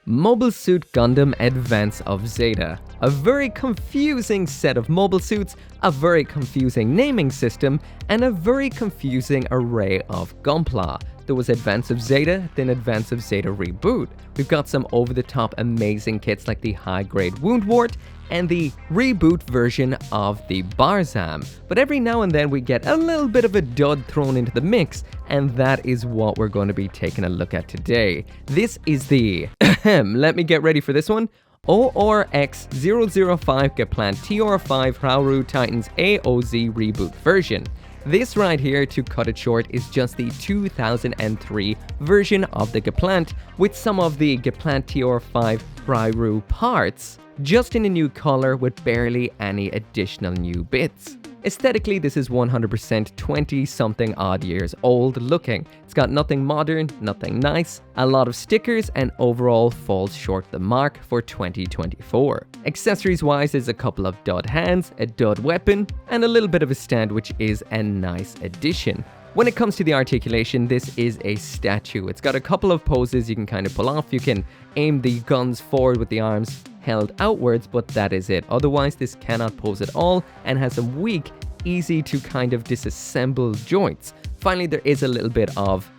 Mobile Suit Gundam Advance of Zeta. A very confusing set of mobile suits, a very confusing naming system, and a very confusing array of gunpla. There was Advance of Zeta, then Advance of Zeta Reboot. We've got some over-the-top amazing kits like the high-grade Woundwort and the reboot version of the Barzam. But every now and then we get a little bit of a dud thrown into the mix, and that is what we're going to be taking a look at today. This is the, let me get ready for this one, ORX-005 Gaplant TR-5 Hrairoo Titans AOZ reboot version. This right here, to cut it short, is just the 2003 version of the Gaplant, with some of the Gaplant TR-5 Hrairoo parts just in a new color with barely any additional new bits. Aesthetically, this is 100% 20-something odd years old looking. It's got nothing modern, nothing nice, a lot of stickers, and overall falls short the mark for 2024. Accessories wise, there's a couple of dud hands, a dud weapon, and a little bit of a stand, which is a nice addition. When it comes to the articulation, this is a statue. It's got a couple of poses you can kind of pull off. You can aim the guns forward with the arms held outwards, but that is it. Otherwise, this cannot pose at all and has some weak, easy to kind of disassemble joints. Finally, there is a little bit of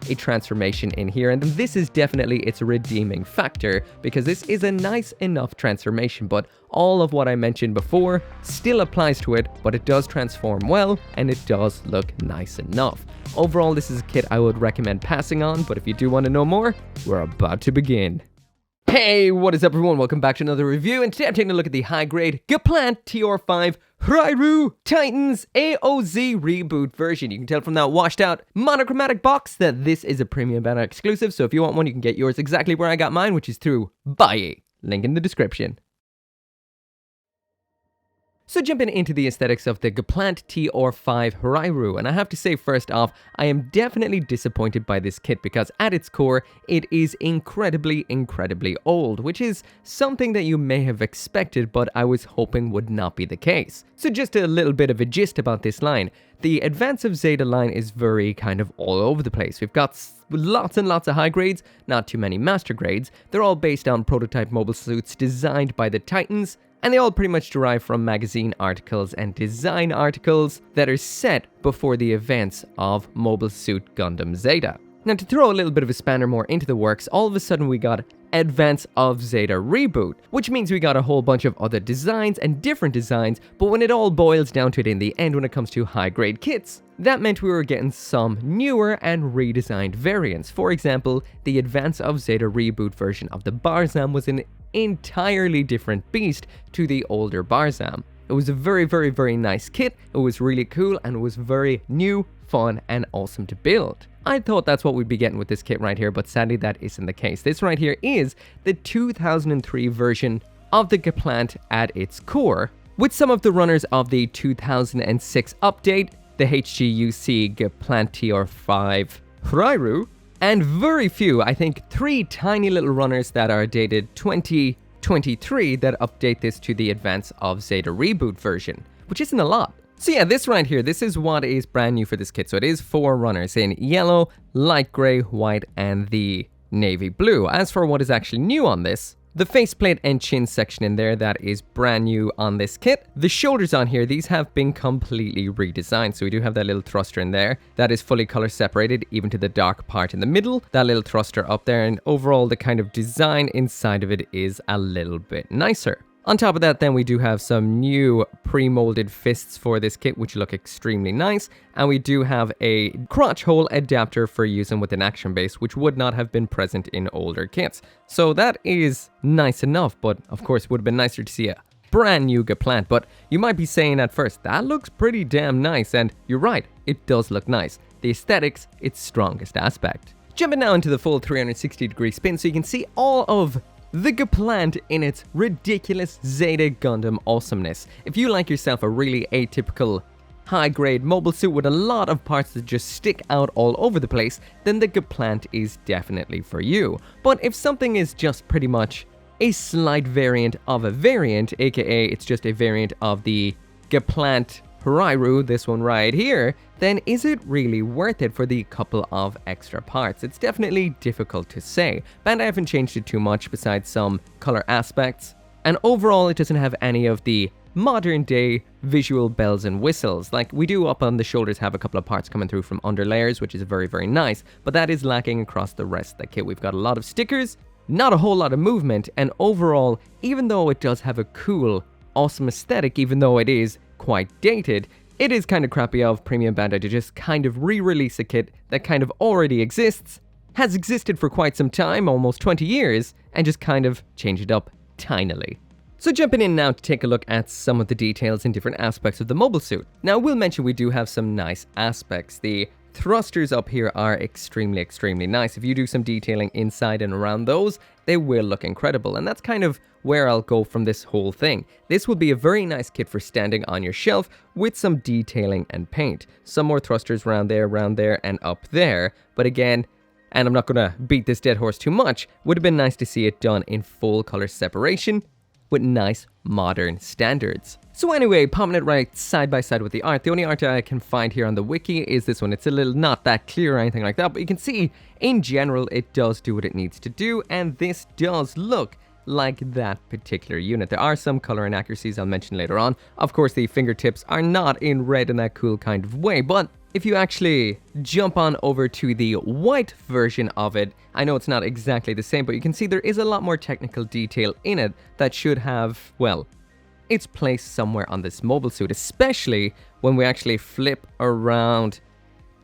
a transformation in here, and this is definitely its redeeming factor because this is a nice enough transformation, but all of what I mentioned before still applies to it, but it does transform well and it does look nice enough. Overall, this is a kit I would recommend passing on, but if you do want to know more, we're about to begin. Hey, what is up everyone? Welcome back to another review, and today I'm taking a look at the high-grade Gaplant TR-5 Hrairoo Titans AOZ reboot version. You can tell from that washed out monochromatic box that this is a premium banner exclusive, so if you want one, you can get yours exactly where I got mine, which is through Buy. Link in the description. So jumping into the aesthetics of the Gaplant TR-5 Hrairoo, and I have to say first off, I am definitely disappointed by this kit because at its core, it is incredibly old, which is something that you may have expected, but I was hoping would not be the case. So just a little bit of a gist about this line. The Advance of Zeta line is very kind of all over the place. We've got lots and lots of high grades, not too many master grades. They're all based on prototype mobile suits designed by the Titans, and they all pretty much derive from magazine articles and design articles that are set before the events of Mobile Suit Gundam Zeta. Now, to throw a little bit of a spanner more into the works, all of a sudden we got Advance of Zeta Reboot, which means we got a whole bunch of other designs and different designs, but when it all boils down to it in the end when it comes to high-grade kits, that meant we were getting some newer and redesigned variants. For example, the Advance of Zeta Reboot version of the Barzam was an entirely different beast to the older Barzam. It was a very nice kit, it was really cool, and it was very new, fun, and awesome to build. I thought that's what we'd be getting with this kit right here, but sadly that isn't the case. This right here is the 2003 version of the Gaplant at its core, with some of the runners of the 2006 update, the HGUC Gaplant TR-5 Hrairoo, and very few, I think 3 tiny little runners that are dated 2023 that update this to the Advance of Zeta Reboot version, which isn't a lot. So yeah, this right here, this is what is brand new for this kit. So it is 4 runners in yellow, light grey, white, and the navy blue. As for what is actually new on this, the faceplate and chin section in there, that is brand new on this kit. The shoulders on here, these have been completely redesigned. So we do have that little thruster in there that is fully color separated, even to the dark part in the middle, that little thruster up there, and overall the kind of design inside of it is a little bit nicer. On top of that, then we do have some new pre-molded fists for this kit, which look extremely nice. And we do have a crotch hole adapter for using with an action base, which would not have been present in older kits. So that is nice enough, but of course would have been nicer to see a brand new Gaplant. But you might be saying at first, that looks pretty damn nice. And you're right, it does look nice. The aesthetics, its strongest aspect. Jumping now into the full 360-degree spin so you can see all of the Gaplant in its ridiculous Zeta Gundam awesomeness. If you like yourself a really atypical high-grade mobile suit with a lot of parts that just stick out all over the place, then the Gaplant is definitely for you. But if something is just pretty much a slight variant of a variant, aka it's just a variant of the Gaplant Hrairoo, this one right here, then is it really worth it for the couple of extra parts? It's definitely difficult to say. Bandai haven't changed it too much besides some color aspects, and overall it doesn't have any of the modern day visual bells and whistles. Like, we do up on the shoulders have a couple of parts coming through from under layers, which is very, very nice, but that is lacking across the rest of the kit. We've got a lot of stickers, not a whole lot of movement, and overall, even though it does have a cool, awesome aesthetic, even though it is quite dated, it is kind of crappy of Premium Bandai to just kind of re-release a kit that kind of already exists, has existed for quite some time, almost 20 years, and just kind of change it up tinily. So jumping in now to take a look at some of the details and different aspects of the mobile suit. Now, we'll mention we do have some nice aspects. The thrusters up here are extremely, extremely nice. If you do some detailing inside and around those, they will look incredible. And that's kind of where I'll go from this whole thing. This will be a very nice kit for standing on your shelf with some detailing and paint. Some more thrusters around there, and up there. But again, and I'm not going to beat this dead horse too much, would have been nice to see it done in full color separation with nice modern standards. So anyway, popping it right side by side with the art. The only art I can find here on the wiki is this one. It's a little not that clear or anything like that, but you can see in general it does do what it needs to do, and this does look like that particular unit. There are some color inaccuracies I'll mention later on. Of course, the fingertips are not in red in that cool kind of way, but if you actually jump on over to the white version of it, I know it's not exactly the same, but you can see there is a lot more technical detail in it that should have, well, its place somewhere on this mobile suit, especially when we actually flip around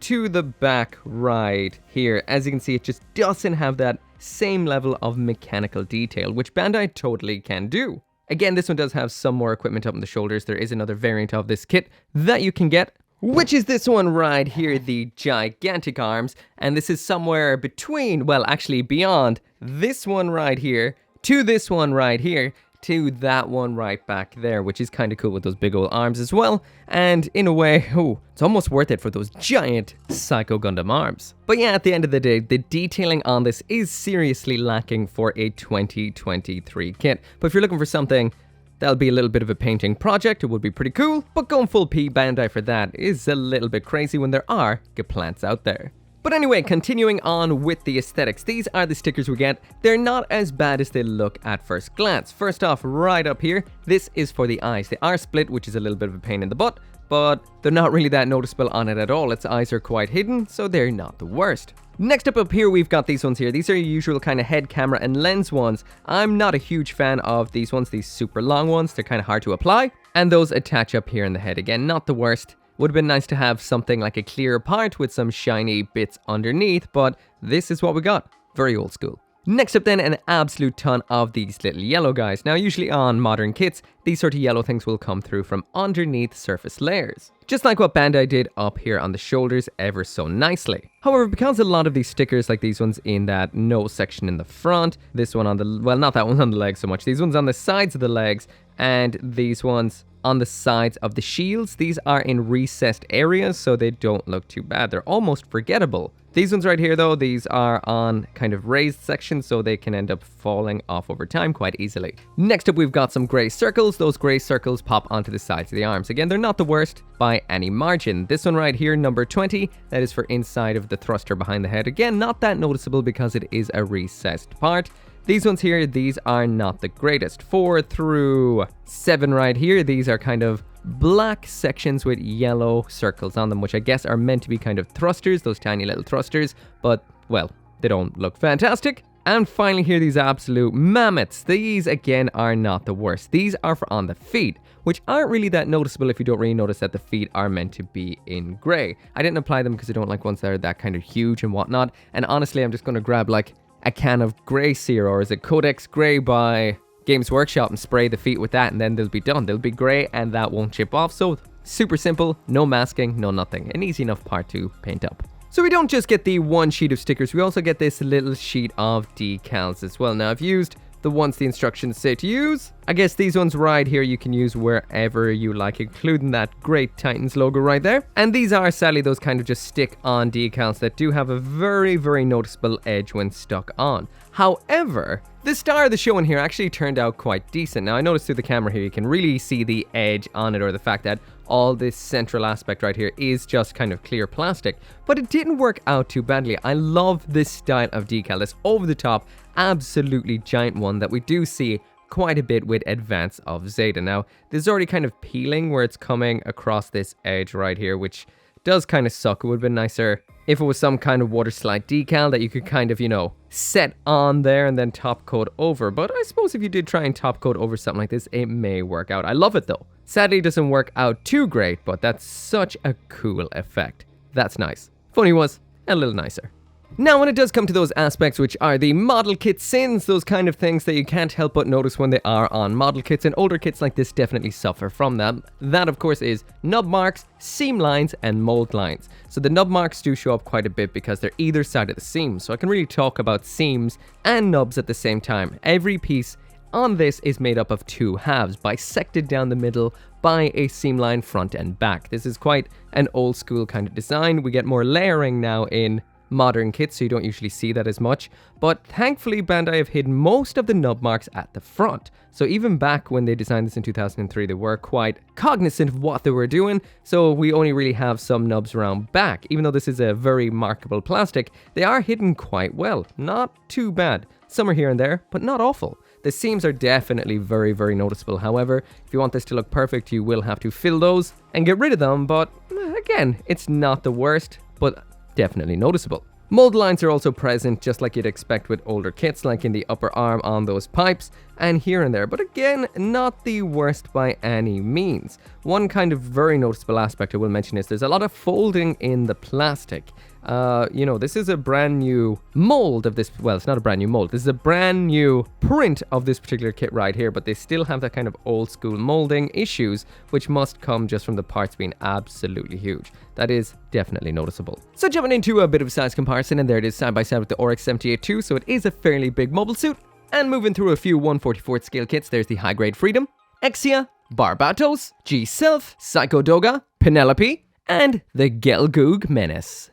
to the back right here. As you can see, it just doesn't have that same level of mechanical detail, which Bandai totally can do. Again, this one does have some more equipment up on the shoulders. There is another variant of this kit that you can get, which is this one right here, the gigantic arms. And this is somewhere between, well, actually beyond this one right here to this one right here to that one right back there, which is kind of cool with those big old arms as well. And in a way, oh, it's almost worth it for those giant Psycho Gundam arms. But yeah, at the end of the day, the detailing on this is seriously lacking for a 2023 kit. But if you're looking for something that'll be a little bit of a painting project, it would be pretty cool, but going full P Bandai for that is a little bit crazy when there are Gaplants out there. But anyway, continuing on with the aesthetics, these are the stickers we get. They're not as bad as they look at first glance. First off, right up here, this is for the eyes. They are split, which is a little bit of a pain in the butt, but they're not really that noticeable on it at all. Its eyes are quite hidden, so they're not the worst. Next up here, we've got these ones here. These are your usual kind of head, camera, and lens ones. I'm not a huge fan of these ones, these super long ones. They're kind of hard to apply. And those attach up here in the head. Again, not the worst. Would have been nice to have something like a clear part with some shiny bits underneath, but this is what we got. Very old school. Next up then, an absolute ton of these little yellow guys. Now, usually on modern kits, these sort of yellow things will come through from underneath surface layers. Just like what Bandai did up here on the shoulders ever so nicely. However, because a lot of these stickers, like these ones in that nose section in the front, this one on the, well, not that one on the legs so much, these ones on the sides of the legs, and these ones on the sides of the shields, these are in recessed areas, so they don't look too bad. They're almost forgettable. These ones right here, though, these are on kind of raised sections, so they can end up falling off over time quite easily. Next up, we've got some gray circles. Those gray circles pop onto the sides of the arms. Again, they're not the worst by any margin. This one right here, number 20, that is for inside of the thruster behind the head. Again, not that noticeable because it is a recessed part. These ones here, these are not the greatest. 4 through 7 right here, these are kind of black sections with yellow circles on them, which I guess are meant to be kind of thrusters, those tiny little thrusters, but, well, they don't look fantastic. And finally here, these absolute mammoths. These, again, are not the worst. These are for on the feet, which aren't really that noticeable if you don't really notice that the feet are meant to be in gray. I didn't apply them because I don't like ones that are that kind of huge and whatnot, and honestly, I'm just going to grab, like, a can of Grey Seer, or is it Codex Grey by Games Workshop, and spray the feet with that, and then they'll be done. They'll be grey and that won't chip off. So super simple, no masking, no nothing. An easy enough part to paint up. So we don't just get the one sheet of stickers, we also get this little sheet of decals as well. Now I've used the ones the instructions say to use. I guess these ones right here you can use wherever you like, including that great Titans logo right there. And these are sadly those kind of just stick-on decals that do have a very, very noticeable edge when stuck on. However, The star of the show in here actually turned out quite decent. Now I noticed through the camera here you can really see the edge on it, or the fact that all this central aspect right here is just kind of clear plastic, but it didn't work out too badly. I love this style of decal, this over the top, absolutely giant one that we do see quite a bit with Advance of Zeta. Now this is already kind of peeling where it's coming across this edge right here, which does kind of suck. It would have been nicer if it was some kind of water slide decal that you could kind of, you know, set on there and then top coat over. But I suppose if you did try and top coat over something like this, it may work out. I love it though. Sadly, it doesn't work out too great, but that's such a cool effect. That's nice. Funny was a little nicer. Now, when it does come to those aspects which are the model kit sins, those kind of things that you can't help but notice when they are on model kits, and older kits like this definitely suffer from them. That, of course, is nub marks, seam lines, and mold lines. So the nub marks do show up quite a bit because they're either side of the seam. So I can really talk about seams and nubs at the same time. Every piece on this is made up of two halves, bisected down the middle by a seam line front and back. This is quite an old school kind of design. We get more layering now in modern kits, so you don't usually see that as much, but thankfully Bandai have hidden most of the nub marks at the front. So even back when they designed this in 2003, they were quite cognizant of what they were doing, so we only really have some nubs around back. Even though this is a very markable plastic, they are hidden quite well. Not too bad. Some are here and there, but not awful. The seams are definitely very, very noticeable. However, if you want this to look perfect, you will have to fill those and get rid of them, but again, it's not the worst, but definitely noticeable. Mold lines are also present, just like you'd expect with older kits, like in the upper arm on those pipes and here and there, but again, not the worst by any means. One kind of very noticeable aspect I will mention is there's a lot of folding in the plastic. You know, this is a brand new mold of this. Well, it's not a brand new mold. This is a brand new print of this particular kit right here, but they still have that kind of old school molding issues, which must come just from the parts being absolutely huge. That is definitely noticeable. So jumping into a bit of a size comparison, and there it is side by side with the Oryx 78-2, so it is a fairly big mobile suit. And moving through a few 1/44th scale kits, there's the high grade Freedom, Exia, Barbatos, G-Self, Psycho Doga, Penelope, and the Gelgoog Menace.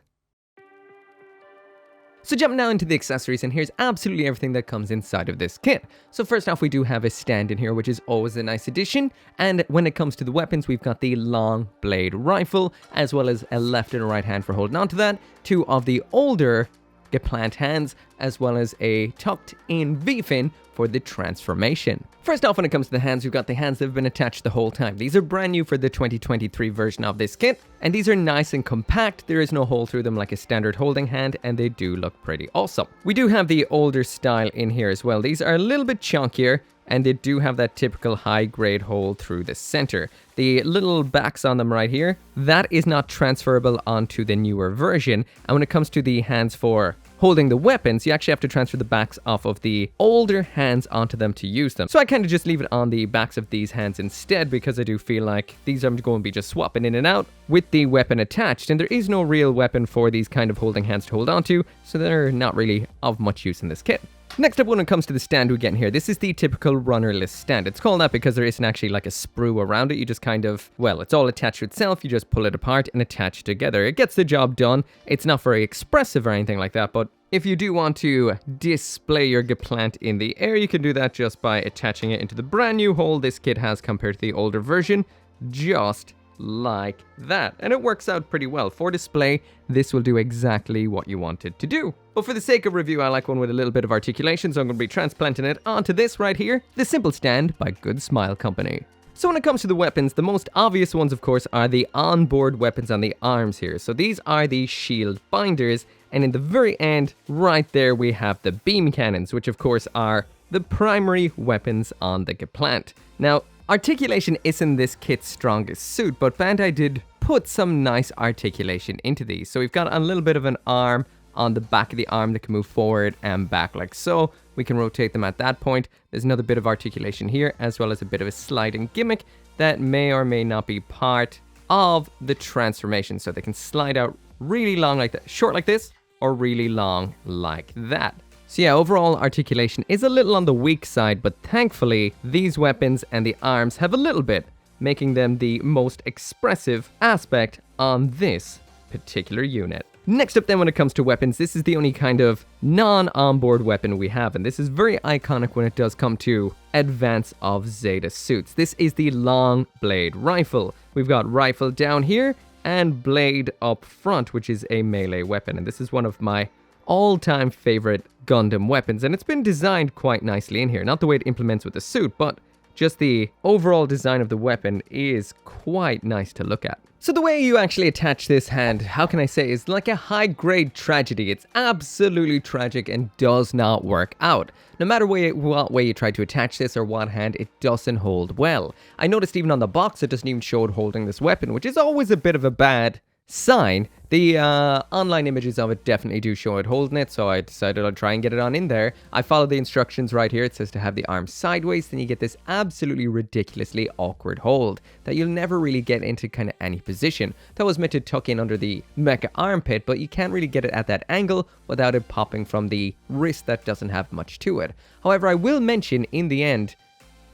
So jumping now into the accessories, and here's absolutely everything that comes inside of this kit. So first off, we do have a stand in here, which is always a nice addition. And when it comes to the weapons, we've got the long blade rifle, as well as a left and a right hand for holding onto that, two of the older Gaplant hands, as well as a tucked in V-fin for the transformation. First off, when it comes to the hands, we've got the hands that have been attached the whole time. These are brand new for the 2023 version of this kit, and these are nice and compact. There is no hole through them like a standard holding hand, and they do look pretty awesome. We do have the older style in here as well. These are a little bit chunkier, and they do have that typical high-grade hole through the center. The little backs on them right here, that is not transferable onto the newer version. And when it comes to the hands for holding the weapons, you actually have to transfer the backs off of the older hands onto them to use them. So I kind of just leave it on the backs of these hands instead, because I do feel like these are going to be just swapping in and out with the weapon attached. And there is no real weapon for these kind of holding hands to hold onto, so they're not really of much use in this kit. Next up, when it comes to the stand we get in here, this is the typical runnerless stand. It's called that because there isn't actually like a sprue around it. You just kind of, well, it's all attached to itself. You just pull it apart and attach it together. It gets the job done. It's not very expressive or anything like that, but if you do want to display your Gaplant in the air, you can do that just by attaching it into the brand new hole this kit has compared to the older version, just like that. And it works out pretty well. For display, this will do exactly what you want it to do. But for the sake of review, I like one with a little bit of articulation, so I'm going to be transplanting it onto this right here, the Simple Stand by Good Smile Company. So when it comes to the weapons, the most obvious ones, of course, are the onboard weapons on the arms here. So these are the shield binders, and in the very end, right there, we have the beam cannons, which of course are the primary weapons on the Gaplant. Now, articulation isn't this kit's strongest suit, but Bandai did put some nice articulation into these. So we've got a little bit of an arm on the back of the arm that can move forward and back like so. We can rotate them at that point. There's another bit of articulation here, as well as a bit of a sliding gimmick that may or may not be part of the transformation. So they can slide out really long like that, short like this, or really long like that. So yeah, overall articulation is a little on the weak side, but thankfully these weapons and the arms have a little bit, making them the most expressive aspect on this particular unit. Next up then, when it comes to weapons, this is the only kind of non-onboard weapon we have, and this is very iconic when it does come to Advance of Zeta suits. This is the long blade rifle. We've got rifle down here and blade up front, which is a melee weapon, and this is one of my all-time favorite Gundam weapons, and it's been designed quite nicely in here. Not the way it implements with the suit, but just the overall design of the weapon is quite nice to look at. So the way you actually attach this hand, how can I say, is like a high-grade tragedy. It's absolutely tragic and does not work out. No matter what way you try to attach this or what hand, it doesn't hold well. I noticed even on the box it doesn't even show it holding this weapon, which is always a bit of a bad sign. The online images of it definitely do show it holding it, so I decided I'd try and get it on in there. I followed the instructions right here. It says to have the arm sideways, then you get this absolutely ridiculously awkward hold that you'll never really get into kind of any position. That was meant to tuck in under the Mecha armpit, but you can't really get it at that angle without it popping from the wrist that doesn't have much to it. However, I will mention in the end,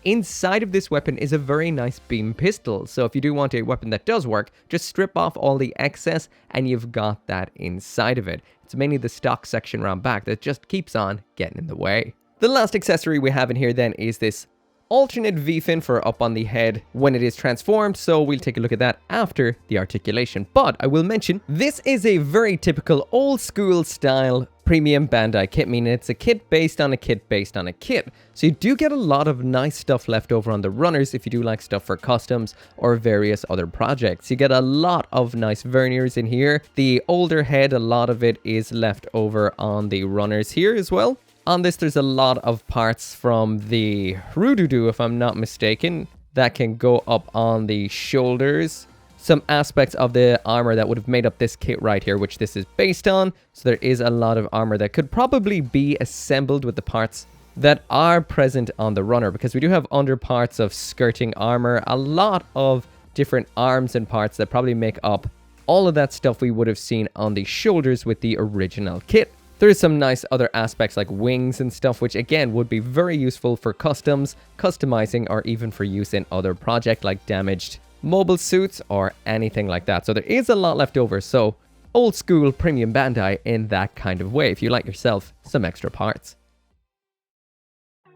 inside of this weapon is a very nice beam pistol, so if you do want a weapon that does work, just strip off all the excess and you've got that inside of it. It's mainly the stock section around back that just keeps on getting in the way. The last accessory we have in here then is this alternate V-fin for up on the head when it is transformed, so we'll take a look at that after the articulation. But I will mention, this is a very typical old school style premium Bandai kit, meaning it's a kit based on a kit based on a kit. So you do get a lot of nice stuff left over on the runners if you do like stuff for customs or various other projects. You get a lot of nice verniers in here. The older head, a lot of it is left over on the runners here as well. On this, there's a lot of parts from the Hrairoo, if I'm not mistaken, that can go up on the shoulders. Some aspects of the armor that would have made up this kit right here, which this is based on. So there is a lot of armor that could probably be assembled with the parts that are present on the runner, because we do have under parts of skirting armor, a lot of different arms and parts that probably make up all of that stuff we would have seen on the shoulders with the original kit. There is some nice other aspects like wings and stuff, which again would be very useful for customs, customizing, or even for use in other projects like damaged mobile suits or anything like that. So there is a lot left over. So old school premium Bandai in that kind of way, if you like yourself some extra parts.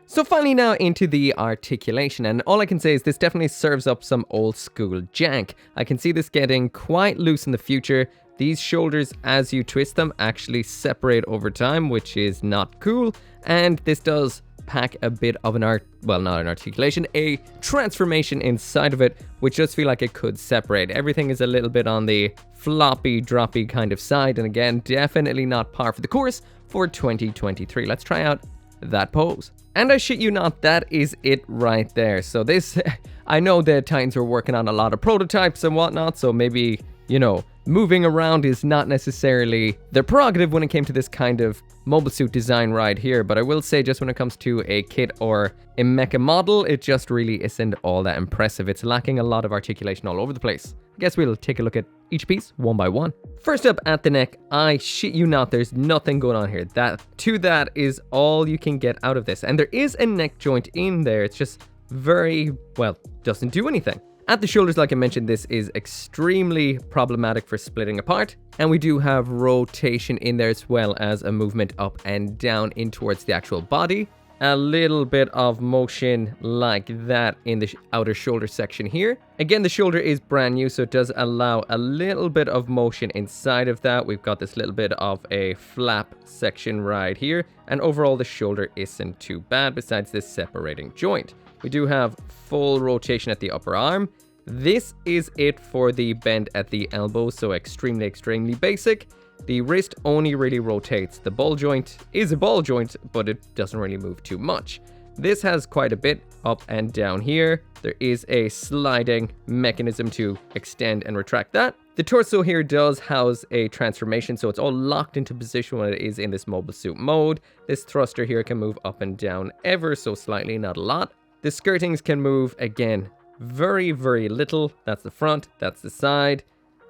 So finally now into the articulation, and all I can say is this definitely serves up some old school jank. I can see this getting quite loose in the future. These shoulders, as you twist them, actually separate over time, which is not cool. And this does pack a bit of not an articulation, a transformation inside of it, which does feel like it could separate. Everything is a little bit on the floppy, droppy kind of side. And again, definitely not par for the course for 2023. Let's try out that pose. And I shit you not, that is it right there. So this, I know the Titans were working on a lot of prototypes and whatnot, so maybe, you know, moving around is not necessarily their prerogative when it came to this kind of mobile suit design right here, but I will say just when it comes to a kit or a mecha model, it just really isn't all that impressive. It's lacking a lot of articulation all over the place. I guess we'll take a look at each piece one by one. First up at the neck, I shit you not, there's nothing going on here. That is all you can get out of this. And there is a neck joint in there. It's just very, well, doesn't do anything. At the shoulders, like I mentioned, this is extremely problematic for splitting apart. And we do have rotation in there as well as a movement up and down in towards the actual body. A little bit of motion like that in the outer shoulder section here. Again, the shoulder is brand new, so it does allow a little bit of motion inside of that. We've got this little bit of a flap section right here. And overall, the shoulder isn't too bad besides this separating joint. We do have full rotation at the upper arm. This is it for the bend at the elbow, so extremely basic. The wrist only really rotates. The ball joint is a ball joint, but it doesn't really move too much. This has quite a bit up and down here. There is a sliding mechanism to extend and retract that. The torso here does house a transformation, so it's all locked into position when it is in this mobile suit mode. This thruster here can move up and down ever so slightly, not a lot. The skirtings can move, again, very little. That's the front, that's the side.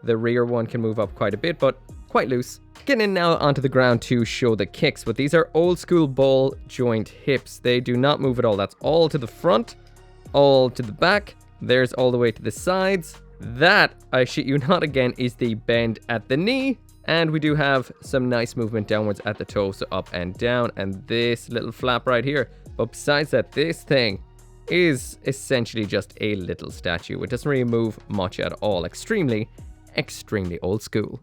The rear one can move up quite a bit, but quite loose. Getting in now onto the ground to show the kicks, but these are old school ball joint hips. They do not move at all. That's all to the front, all to the back. There's all the way to the sides. That, I shit you not again, is the bend at the knee. And we do have some nice movement downwards at the toe, so up and down, and this little flap right here. But besides that, this thing is essentially just a little statue. It doesn't really move much at all. Extremely old school.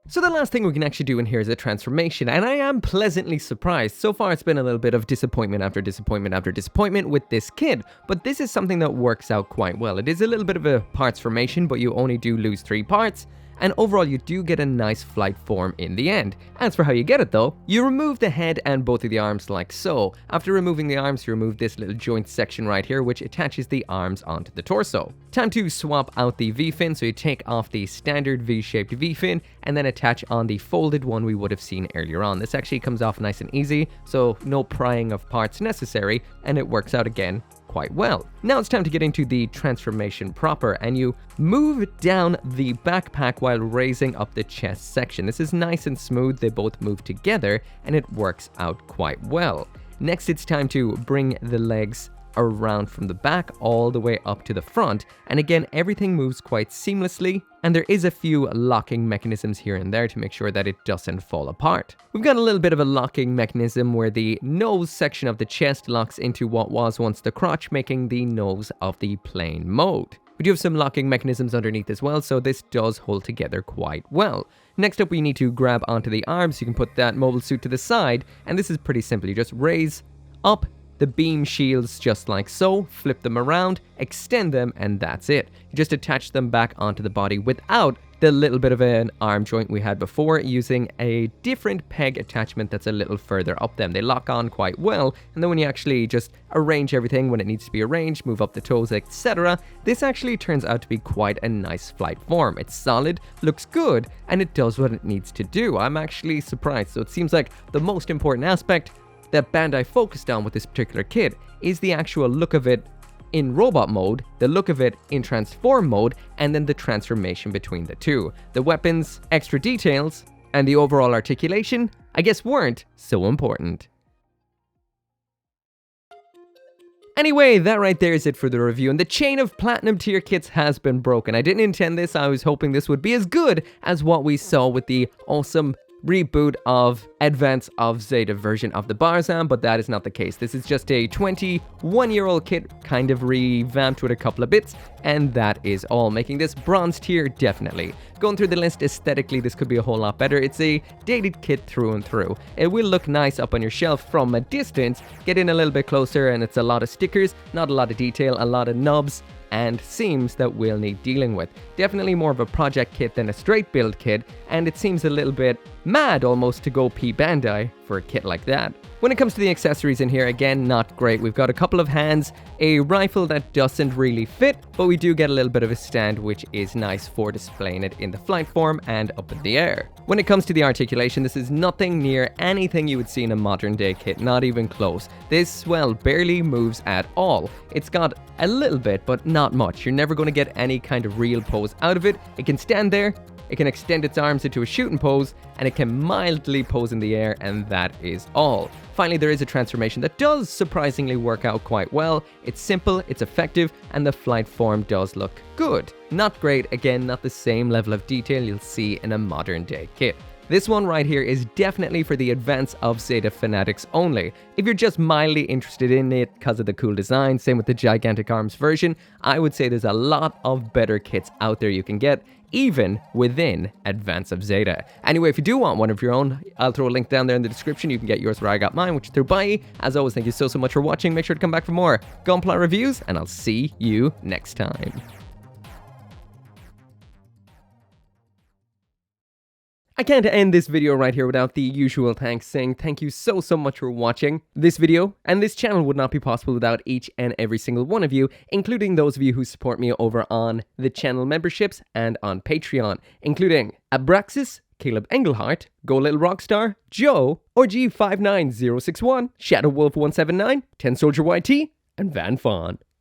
So the last thing we can actually do in here is a transformation, and I am pleasantly surprised. So far it's been a little bit of disappointment after disappointment after disappointment with this kit, but this is something that works out quite well. It is a little bit of a parts formation, but you only do lose 3 parts, and overall you do get a nice flight form in the end. As for how you get it though, you remove the head and both of the arms like so. After removing the arms, you remove this little joint section right here, which attaches the arms onto the torso. Time to swap out the V-fin, so you take off the standard V-shaped V-fin and then attach on the folded one we would have seen earlier on. This actually comes off nice and easy, so no prying of parts necessary, and it works out again quite well. Now it's time to get into the transformation proper, and you move down the backpack while raising up the chest section. This is nice and smooth, they both move together, and it works out quite well. Next, it's time to bring the legs around from the back all the way up to the front, and again everything moves quite seamlessly, and there is a few locking mechanisms here and there to make sure that it doesn't fall apart. We've got a little bit of a locking mechanism where the nose section of the chest locks into what was once the crotch, making the nose of the plain mold. We do have some locking mechanisms underneath as well, so this does hold together quite well. Next up, we need to grab onto the arms. You can put that mobile suit to the side, and this is pretty simple. You just raise up the beam shields just like so, flip them around, extend them, and that's it. You just attach them back onto the body without the little bit of an arm joint we had before, using a different peg attachment that's a little further up them. They lock on quite well, and then when you actually just arrange everything when it needs to be arranged, move up the toes, etc., this actually turns out to be quite a nice flight form. It's solid, looks good, and it does what it needs to do. I'm actually surprised. So it seems like the most important aspect that Bandai focused on with this particular kit is the actual look of it in robot mode, the look of it in transform mode, and then the transformation between the two. The weapons, extra details, and the overall articulation, I guess, weren't so important. Anyway, that right there is it for the review, and the chain of platinum tier kits has been broken. I didn't intend this. I was hoping this would be as good as what we saw with the awesome reboot of Advance of Zeta version of the Barzan, but that is not the case. This is just a 21-year-old kit, kind of revamped with a couple of bits, and that is all, making this bronze tier definitely. Going through the list aesthetically, this could be a whole lot better. It's a dated kit through and through. It will look nice up on your shelf from a distance. Get in a little bit closer and it's a lot of stickers, not a lot of detail, a lot of nubs and seams that we'll need dealing with. Definitely more of a project kit than a straight build kit, and it seems a little bit mad almost to go P Bandai for a kit like that. When it comes to the accessories in here, again, not great. We've got a couple of hands, a rifle that doesn't really fit, but we do get a little bit of a stand, which is nice for displaying it in the flight form and up in the air. When it comes to the articulation, this is nothing near anything you would see in a modern day kit, not even close. This, well, barely moves at all. It's got a little bit, but not much. You're never going to get any kind of real pose out of it. It can stand there, it can extend its arms into a shooting pose, and it can mildly pose in the air, and that is all. Finally, there is a transformation that does surprisingly work out quite well. It's simple, it's effective, and the flight form does look good. Not great, again, not the same level of detail you'll see in a modern day kit. This one right here is definitely for the Advance of Zeta fanatics only. If you're just mildly interested in it because of the cool design, same with the gigantic arms version, I would say there's a lot of better kits out there you can get, even within Advance of Zeta. Anyway, if you do want one of your own, I'll throw a link down there in the description. You can get yours where I got mine, which is through Bai. As always, thank you so much for watching. Make sure to come back for more Gunpla reviews, and I'll see you next time. I can't end this video right here without the usual thanks, saying thank you so much for watching. This video and this channel would not be possible without each and every single one of you, including those of you who support me over on the channel memberships and on Patreon, including Abraxas, Caleb Engelhart, Go Little Rockstar, Joe, Org59061, Shadow Wolf 179, 10 Soldier YT, and Van Fawn.